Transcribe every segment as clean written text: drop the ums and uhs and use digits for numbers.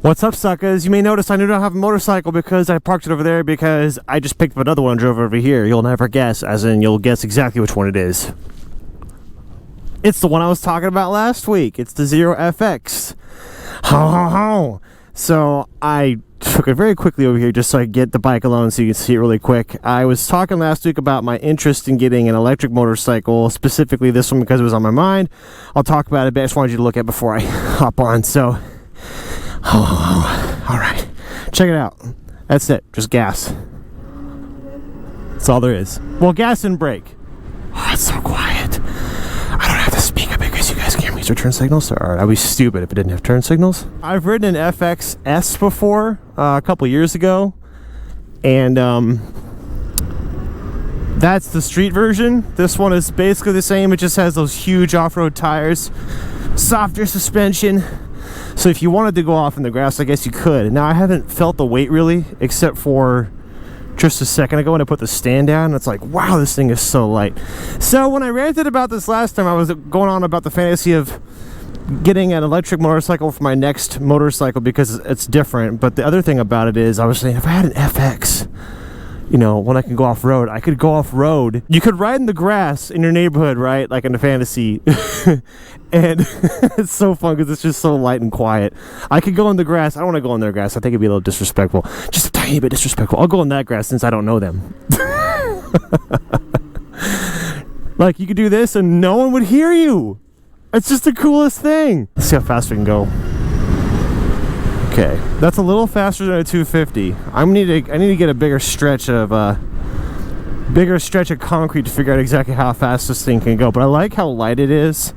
What's up, suckers? You may notice I do not have a motorcycle because I parked it over there because I just picked up another one and drove over here. You'll never guess, as in you'll guess exactly which one it is. It's the one I was talking about last week. It's the Zero FX. Ho ho ho! So I took it very quickly over here just so I could get the bike alone so you can see it really quick. I was talking last week about my interest in getting an electric motorcycle, specifically this one because it was on my mind. I'll talk about it, but I just wanted you to look at it before I hop on. So, all right, check it out. That's it, just gas. That's all there is. Well, gas and brake. Oh, it's so quiet. I don't have to speak up because you guys can hear me. Is there turn signals? Or I'd be stupid if it didn't have turn signals. I've ridden an FXS before, a couple years ago, and that's the street version. This one is basically the same. It just has those huge off-road tires, softer suspension. So if you wanted to go off in the grass, I guess you could. Now, I haven't felt the weight really, except for just a second ago when I put the stand down. It's like, wow, this thing is so light. So when I ranted about this last time, I was going on about the fantasy of getting an electric motorcycle for my next motorcycle because it's different. But the other thing about it is, I was saying, if I had an FX, you know, when I can go off-road, I could go off-road. You could ride in the grass in your neighborhood, right? Like in a fantasy. And it's so fun because it's just so light and quiet. I could go in the grass. I don't want to go in their grass. I think it'd be a little disrespectful. Just a tiny bit disrespectful. I'll go in that grass since I don't know them. Like, you could do this and no one would hear you. It's just the coolest thing. Let's see how fast we can go. Okay, that's a little faster than a 250. I need to get a bigger stretch of concrete to figure out exactly how fast this thing can go. But I like how light it is.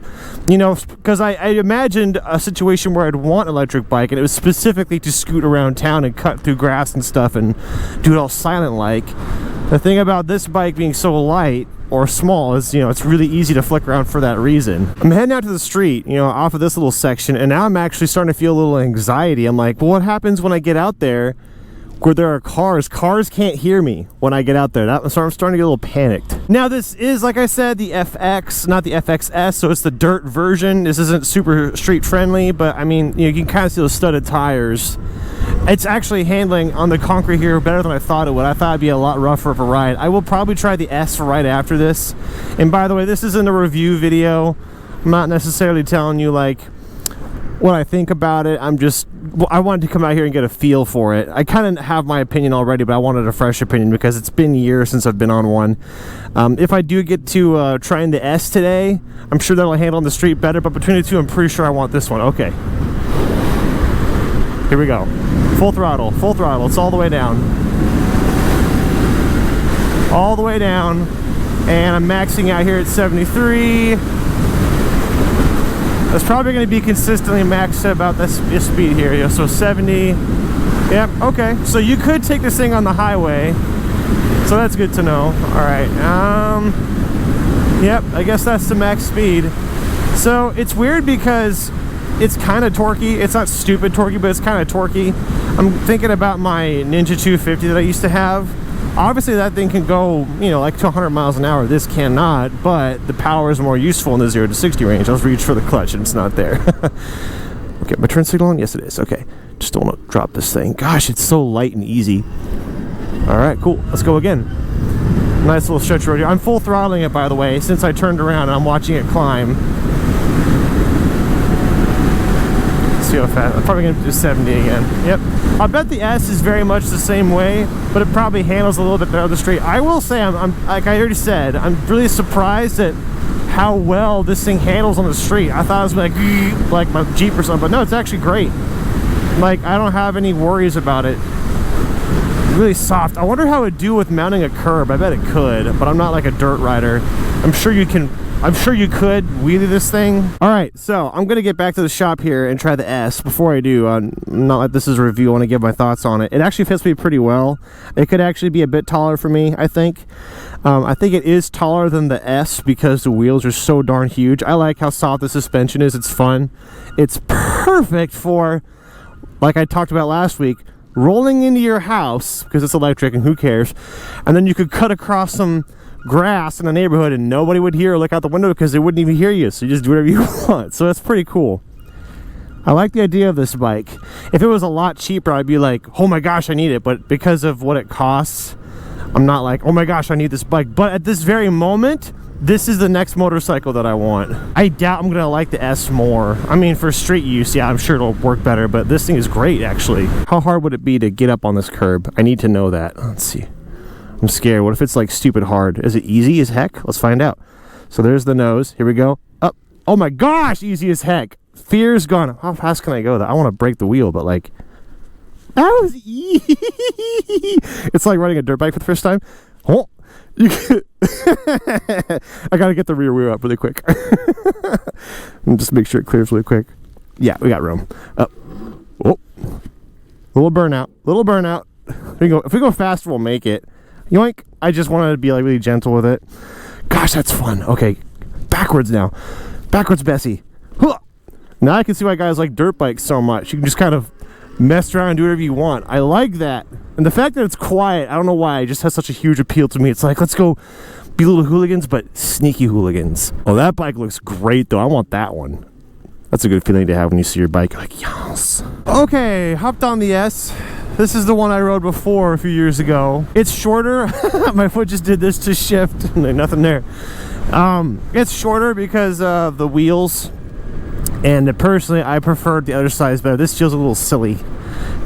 You know, because I imagined a situation where I'd want an electric bike, and it was specifically to scoot around town and cut through grass and stuff and do it all silent like. The thing about this bike being so light or small is, you know, it's really easy to flick around for that reason. I'm heading out to the street, you know, off of this little section, and now I'm actually starting to feel a little anxiety. I'm like, well, what happens when I get out there where there are cars? Cars can't hear me when I get out there. So I'm starting to get a little panicked. Now, this is, like I said, the FX, not the FXS, so it's the dirt version. This isn't super street friendly, but I mean, you know, you can kind of see those studded tires. It's actually handling on the concrete here better than I thought it would. I thought it'd be a lot rougher of a ride. I will probably try the S right after this. And by the way, this isn't a review video. I'm not necessarily telling you like what I think about it. I wanted to come out here and get a feel for it. I kind of have my opinion already, but I wanted a fresh opinion because it's been years since I've been on one. If I do get to trying the S today, I'm sure that'll handle on the street better, but between the two, I'm pretty sure I want this one. Okay. Here we go. Full throttle, full throttle. It's all the way down. All the way down. And I'm maxing out here at 73. That's probably going to be consistently maxed at about this speed here. Yeah, so 70. Yep, okay. So you could take this thing on the highway. So that's good to know. All right. Yep, I guess that's the max speed. So it's weird because it's kind of torquey. It's not stupid torquey, but it's kind of torquey. I'm thinking about my Ninja 250 that I used to have. Obviously that thing can go, you know, like to 100 miles an hour. This cannot, but the power is more useful in the 0 to 60 range. I'll reach for the clutch and it's not there. Okay, my turn signal on? Yes, it is. Okay, just don't want to drop this thing. Gosh, it's so light and easy. All right, cool. Let's go again. Nice little stretch road here. I'm full throttling it, by the way, since I turned around and I'm watching it climb. See how fast. I'm probably going to do 70 again. Yep. I bet the S is very much the same way, but it probably handles a little bit better on the street. I will say, I'm like I already said, I'm really surprised at how well this thing handles on the street. I thought it was like my Jeep or something, but no, it's actually great. Like, I don't have any worries about it. Really soft. I wonder how it would do with mounting a curb. I bet it could, but I'm not like a dirt rider. I'm sure you could wheelie this thing. All right, so I'm gonna get back to the shop here and try the S. Before I do, not like this is a review, I want to give my thoughts on it. It actually fits me pretty well. It could actually be a bit taller for me, I think. I think it is taller than the S because the wheels are so darn huge. I like how soft the suspension is. It's fun. It's perfect for, like I talked about last week, rolling into your house because it's electric and who cares, and then you could cut across some grass in the neighborhood and nobody would hear or look out the window because they wouldn't even hear you, so you just do whatever you want. So that's pretty cool. I like the idea of this bike. If it was a lot cheaper, I'd be like, oh my gosh, I need it. But because of what it costs, I'm not like, oh my gosh, I need this bike. But at this very moment, this is the next motorcycle that I want. I doubt I'm gonna like the S more. I mean, for street use, yeah, I'm sure it'll work better, but this thing is great, actually. How hard would it be to get up on this curb? I need to know that. Let's see. I'm scared. What if it's like stupid hard? Is it easy as heck? Let's find out. So there's the nose. Here we go. Up. Oh my gosh, easy as heck. Fear's gone. How fast can I go? I want to break the wheel, but like, that was easy. It's like riding a dirt bike for the first time. Oh. I gotta get the rear wheel up really quick. And just make sure it clears really quick. Yeah, we got room. Up. Oh, little burnout. If we go faster, we'll make it. Yoink! I just wanted to be like really gentle with it. Gosh, that's fun. Okay, backwards now. Backwards, Bessie. Huh. Now I can see why guys like dirt bikes so much. You can just kind of mess around and do whatever you want. I like that. And the fact that it's quiet, I don't know why, it just has such a huge appeal to me. It's like, let's go be little hooligans, but sneaky hooligans. Oh, that bike looks great, though. I want that one. That's a good feeling to have when you see your bike. You're like, yes. Okay, hopped on the S. This is the one I rode before a few years ago. It's shorter. My foot just did this to shift. Nothing there. It's shorter because of the wheels. And personally, I preferred the other size better. This feels a little silly.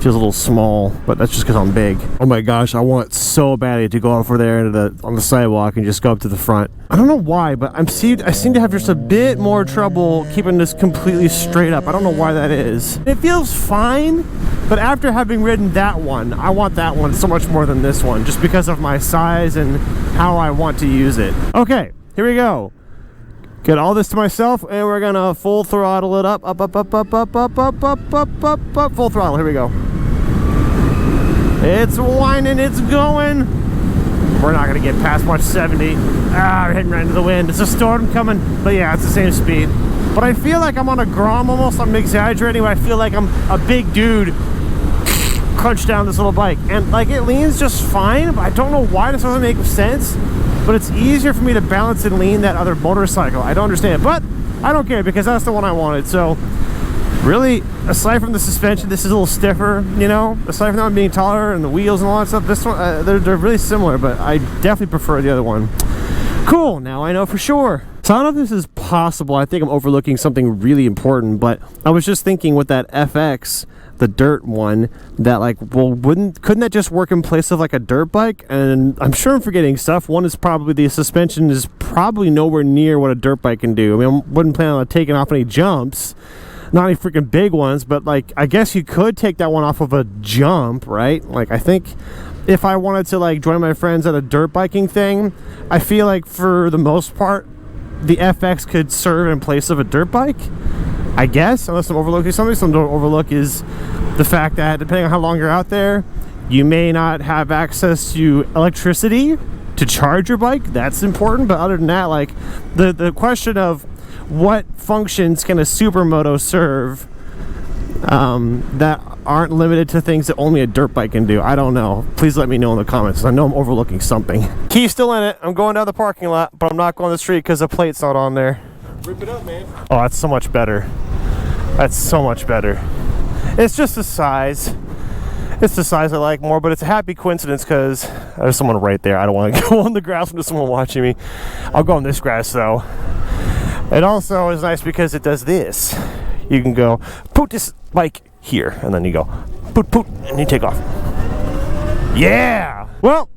Feels a little small, but that's just because I'm big. Oh my gosh, I want so badly to go over there on the sidewalk and just go up to the front. I don't know why, but I seem to have just a bit more trouble keeping this completely straight up. I don't know why that is. It feels fine, but after having ridden that one, I want that one so much more than this one, just because of my size and how I want to use it. Okay, here we go. Get all this to myself, and we're gonna full throttle it up, up, full throttle. Here we go. It's whining, it's going. We're not gonna get past much 70. We're hitting right into the wind. It's a storm coming, but yeah, it's the same speed. But I feel like I'm on a Grom almost. I'm exaggerating, but I feel like I'm a big dude crunch down this little bike, and like it leans just fine. But I don't know why this doesn't make sense. But it's easier for me to balance and lean that other motorcycle. I don't understand, but I don't care because that's the one I wanted. So really, aside from the suspension, this is a little stiffer, you know, aside from that one being taller and the wheels and all that stuff, this one, they're really similar, but I definitely prefer the other one. Cool, now I know for sure. So I don't know if this is possible. I think I'm overlooking something really important, but I was just thinking with that FX, the dirt one, that like, well, couldn't that just work in place of like a dirt bike? And I'm sure I'm forgetting stuff. One is probably the suspension is probably nowhere near what a dirt bike can do. I mean, I wouldn't plan on taking off any jumps, not any freaking big ones, but like, I guess you could take that one off of a jump, right? Like, I think if I wanted to like join my friends at a dirt biking thing, I feel like for the most part, the FX could serve in place of a dirt bike. I guess, unless I'm overlooking something. Something to overlook is the fact that depending on how long you're out there, you may not have access to electricity to charge your bike. That's important, but other than that, like the question of what functions can a supermoto serve that aren't limited to things that only a dirt bike can do, I don't know. Please let me know in the comments. I know I'm overlooking something. Key's still in it. I'm going down the parking lot, but I'm not going to the street because the plate's not on there. Rip it up, man. Oh, that's so much better. That's so much better. It's just the size. It's the size I like more, but it's a happy coincidence because there's someone right there. I don't want to go on the grass when there's someone watching me. I'll go on this grass though. It also is nice because it does this. You can go put this bike here, and then you go put, and you take off. Yeah. Well,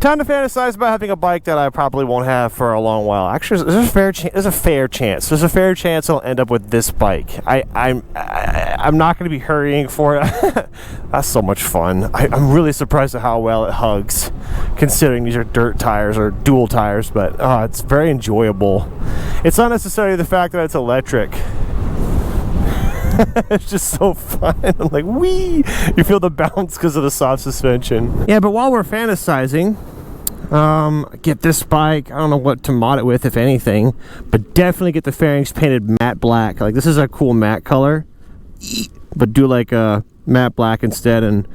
time to fantasize about having a bike that I probably won't have for a long while. Actually, there's a fair chance. There's a fair chance I'll end up with this bike. I'm not going to be hurrying for it. That's so much fun. I'm really surprised at how well it hugs, considering these are dirt tires or dual tires. But it's very enjoyable. It's not necessarily the fact that it's electric. It's just so fun. I'm like, wee! You feel the bounce because of the soft suspension. Yeah, but while we're fantasizing, get this bike. I don't know what to mod it with, if anything, but definitely get the fairings painted matte black. Like, this is a cool matte color, but do like a matte black instead, and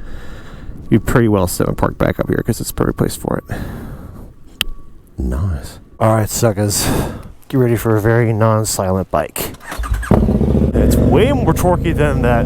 you pretty well set and park back up here because it's a perfect place for it. Nice. All right, suckers, get ready for a very non-silent bike. It's way more torquey than that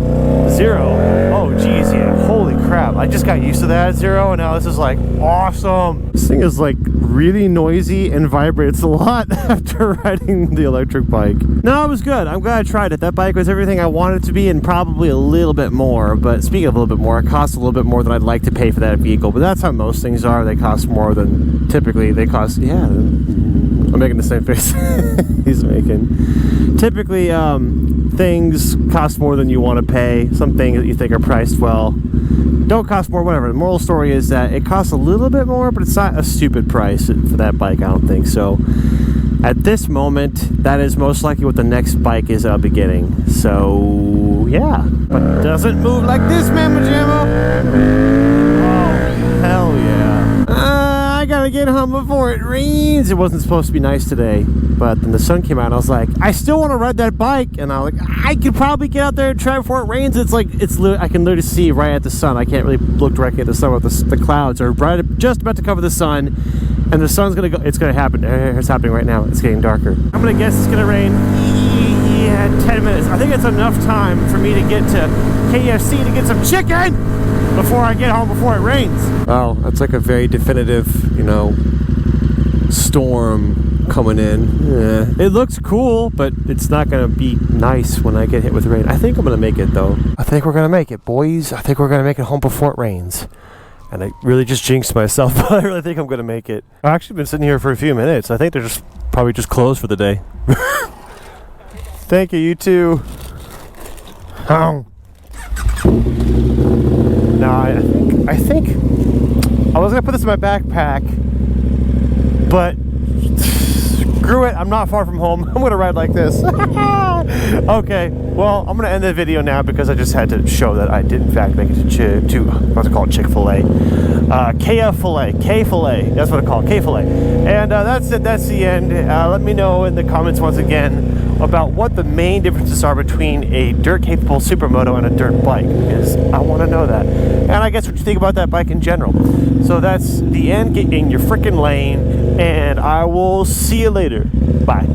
Zero. Oh geez, yeah, holy crap. I just got used to that Zero, and now this is like awesome. This thing is like really noisy and vibrates a lot after riding the electric bike. No, it was good. I'm glad I tried it. That bike was everything I wanted it to be and probably a little bit more. But speaking of a little bit more, it costs a little bit more than I'd like to pay for that vehicle. But that's how most things are. They cost more than typically they cost. Yeah, I'm making the same face he's making. Typically, things cost more than you want to pay. Some things that you think are priced well don't cost more, whatever. The moral story is that it costs a little bit more, but it's not a stupid price for that bike, I don't think. So at this moment, that is most likely what the next bike is I'll be getting. So yeah, but it doesn't move like this, Mamma Jamma. Oh, hell yeah. I gotta get home before it rains. It wasn't supposed to be nice today, but then the sun came out and I was like, I still want to ride that bike. And I was like, I could probably get out there and try before it rains. It's like, I can literally see right at the sun. I can't really look directly at the sun, but the clouds are just about to cover the sun, and the sun's gonna go. It's gonna happen. It's happening right now. It's getting darker. I'm gonna guess it's gonna rain. Yeah, 10 minutes. I think it's enough time for me to get to KFC to get some chicken before I get home before it rains. Wow, that's like a very definitive, you know, storm coming in. Yeah. It looks cool, but it's not gonna be nice when I get hit with rain. I think I'm gonna make it though. I think we're gonna make it, boys. I think we're gonna make it home before it rains. And I really just jinxed myself, but I really think I'm gonna make it. I've actually been sitting here for a few minutes. I think they're just probably just closed for the day. Thank you, you too. Oh. No, I think I was gonna put this in my backpack, but screw it, I'm not far from home. I'm gonna ride like this. Okay, well, I'm gonna end the video now because I just had to show that I did in fact make it to what's it called, Chick-fil-A. K-Filet, that's what I call it, K-Filet. And that's it, that's the end. Let me know in the comments once again about what the main differences are between a dirt-capable supermoto and a dirt bike, because I want to know that. And I guess what you think about that bike in general. So that's the end. Get in your freaking lane, and I will see you later. Bye.